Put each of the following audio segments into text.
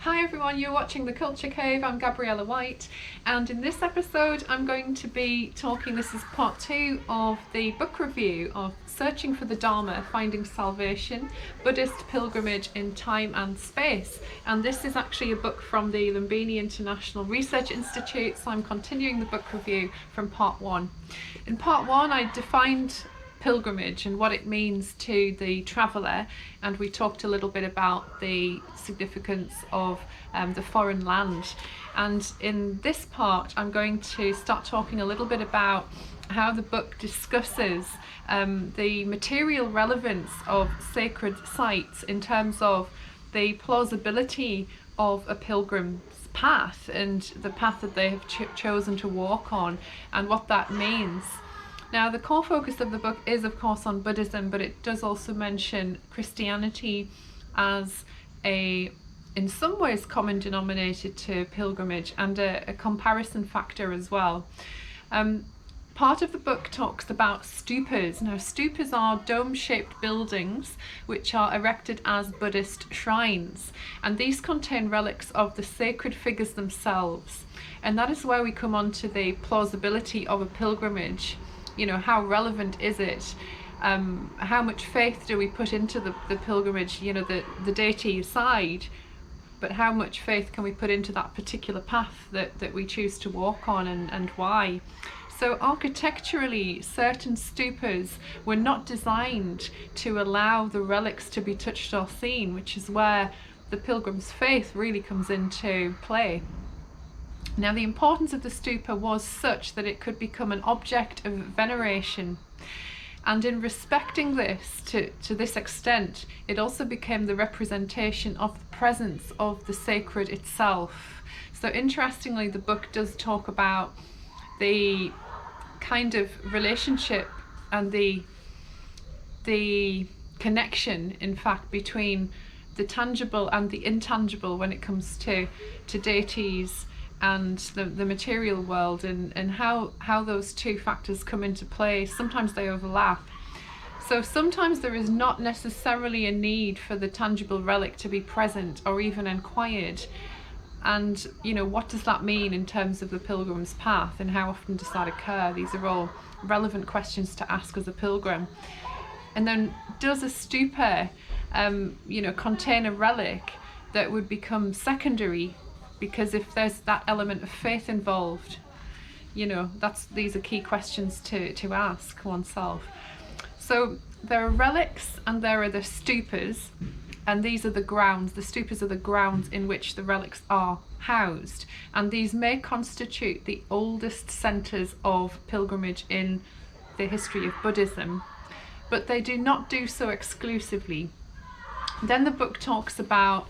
Hi everyone, you're watching The Culture Cave. I'm Gabriella White, and in this episode I'm going to be talking, this is part 2 of the book review of Searching for the Dharma, Finding Salvation, Buddhist Pilgrimage in Time and Space. And this is actually a book from the Lumbini International Research Institute, so I'm continuing the book review from part 1. In part 1 I defined pilgrimage and what it means to the traveller, and we talked a little bit about the significance of the foreign land. And in this part I'm going to start talking a little bit about how the book discusses the material relevance of sacred sites in terms of the plausibility of a pilgrim's path and the path that they have chosen to walk on and what that means. Now, the core focus of the book is, of course, on Buddhism, but it does also mention Christianity as a, in some ways, common denominator to pilgrimage and a comparison factor as well. Part of the book talks about stupas. Now, stupas are dome-shaped buildings which are erected as Buddhist shrines, and these contain relics of the sacred figures themselves. And that is where we come on to the plausibility of a pilgrimage. You know, how relevant is it? How much faith do we put into the pilgrimage, you know, the deity aside, but how much faith can we put into that particular path that we choose to walk on, and why? So architecturally, certain stupas were not designed to allow the relics to be touched or seen, which is where the pilgrim's faith really comes into play. Now, the importance of the stupa was such that it could become an object of veneration, and in respecting this to this extent, it also became the representation of the presence of the sacred itself. So interestingly, the book does talk about the kind of relationship and the connection, in fact, between the tangible and the intangible when it comes to deities and the material world, and how those two factors come into play. Sometimes they overlap. So sometimes there is not necessarily a need for the tangible relic to be present or even inquired. And, you know, what does that mean in terms of the pilgrim's path, and how often does that occur? These are all relevant questions to ask as a pilgrim. And then, does a stupa, you know, contain a relic that would become secondary? Because if there's that element of faith involved, you know, these are key questions to ask oneself. So there are relics and there are the stupas, and these are the grounds. The stupas are the grounds in which the relics are housed, and these may constitute the oldest centres of pilgrimage in the history of Buddhism, but they do not do so exclusively. Then the book talks about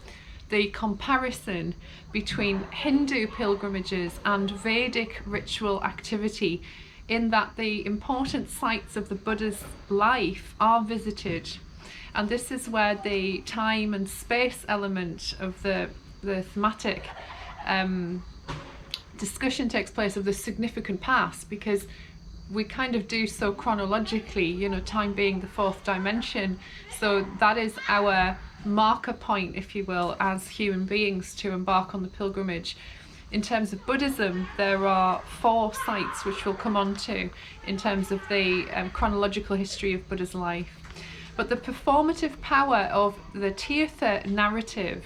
the comparison between Hindu pilgrimages and Vedic ritual activity, in that the important sites of the Buddha's life are visited. And this is where the time and space element of the thematic discussion takes place, of the significant past, because we kind of do so chronologically, you know, time being the fourth dimension. So that is our marker point, if you will, as human beings to embark on the pilgrimage. In terms of Buddhism, there are 4 sites which we'll come on to in terms of the chronological history of Buddha's life. But the performative power of the tirtha narrative,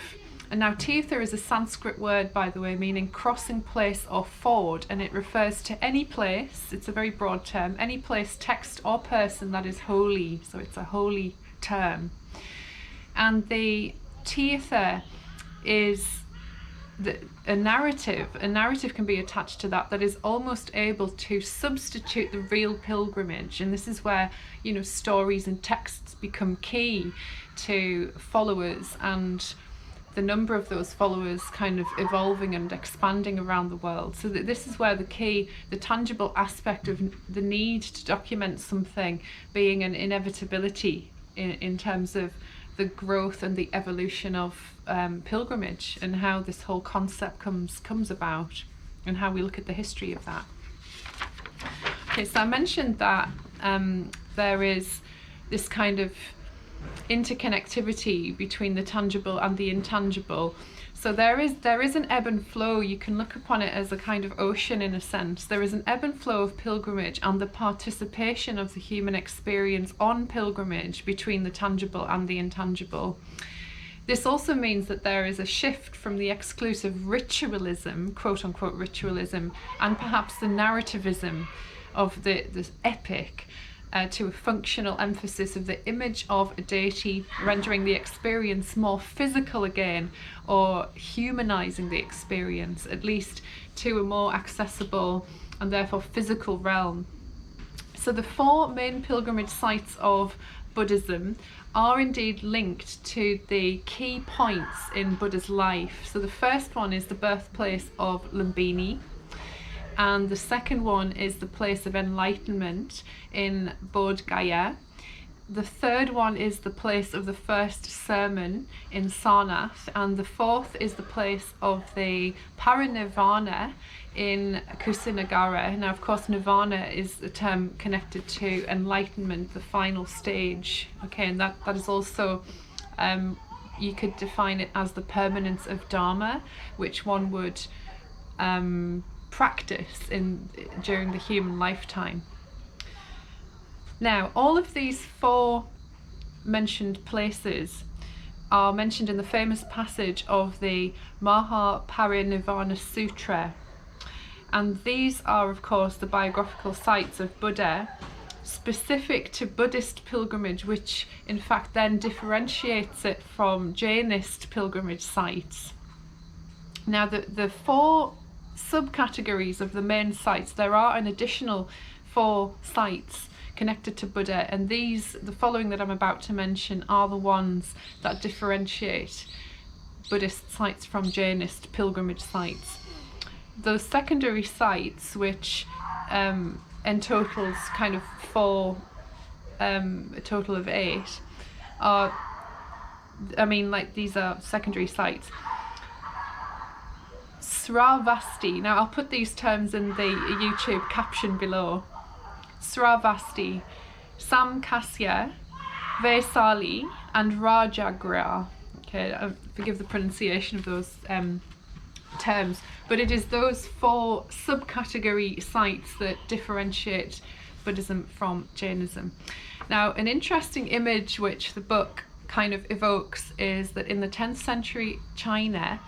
and now tirtha is a Sanskrit word, by the way, meaning crossing place or ford, and it refers to any place, it's a very broad term, any place, text or person that is holy, so it's a holy term. And the tirtha is a narrative. A narrative can be attached to that is almost able to substitute the real pilgrimage. And this is where, you know, stories and texts become key to followers, and the number of those followers kind of evolving and expanding around the world. So that this is where the key, the tangible aspect of the need to document something being an inevitability in terms of the growth and the evolution of pilgrimage, and how this whole concept comes about, and how we look at the history of that. Okay, so I mentioned that there is this kind of interconnectivity between the tangible and the intangible. So there is an ebb and flow. You can look upon it as a kind of ocean in a sense. There is an ebb and flow of pilgrimage and the participation of the human experience on pilgrimage between the tangible and the intangible. This also means that there is a shift from the exclusive ritualism, quote unquote ritualism, and perhaps the narrativism of this epic, to a functional emphasis of the image of a deity, rendering the experience more physical again, or humanizing the experience, at least to a more accessible and therefore physical realm. So the four main pilgrimage sites of Buddhism are indeed linked to the key points in Buddha's life. So the first one is the birthplace of Lumbini, and the second one is the place of enlightenment in Bodh Gaya. The third one is the place of the first sermon in Sarnath, and the fourth is the place of the parinirvana in Kusinagara. Now, of course, nirvana is a term connected to enlightenment, the final stage. Okay, and that is also, you could define it as the permanence of Dharma, which one would practice during the human lifetime. Now, all of these four mentioned places are mentioned in the famous passage of the Mahaparinirvana Sutra, and these are, of course, the biographical sites of Buddha specific to Buddhist pilgrimage, which in fact then differentiates it from Jainist pilgrimage sites. Now, the four subcategories of the main sites, there are an additional 4 sites connected to Buddha, and the following that I'm about to mention are the ones that differentiate Buddhist sites from Jainist pilgrimage sites. Those secondary sites, which entotals kind of 4, a total of 8, are, these are secondary sites. Sravasti, now I'll put these terms in the YouTube caption below. Sravasti, Samkasya, Vesali, and Rajagra. Okay, forgive the pronunciation of those terms, but it is those 4 subcategory sites that differentiate Buddhism from Jainism. Now, an interesting image which the book kind of evokes is that in the 10th century China,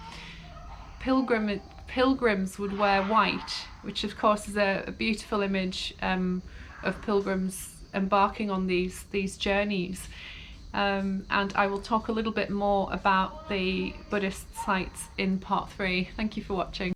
pilgrims would wear white, which of course is a beautiful image of pilgrims embarking on these journeys. And I will talk a little bit more about the Buddhist sites in part 3. Thank you for watching.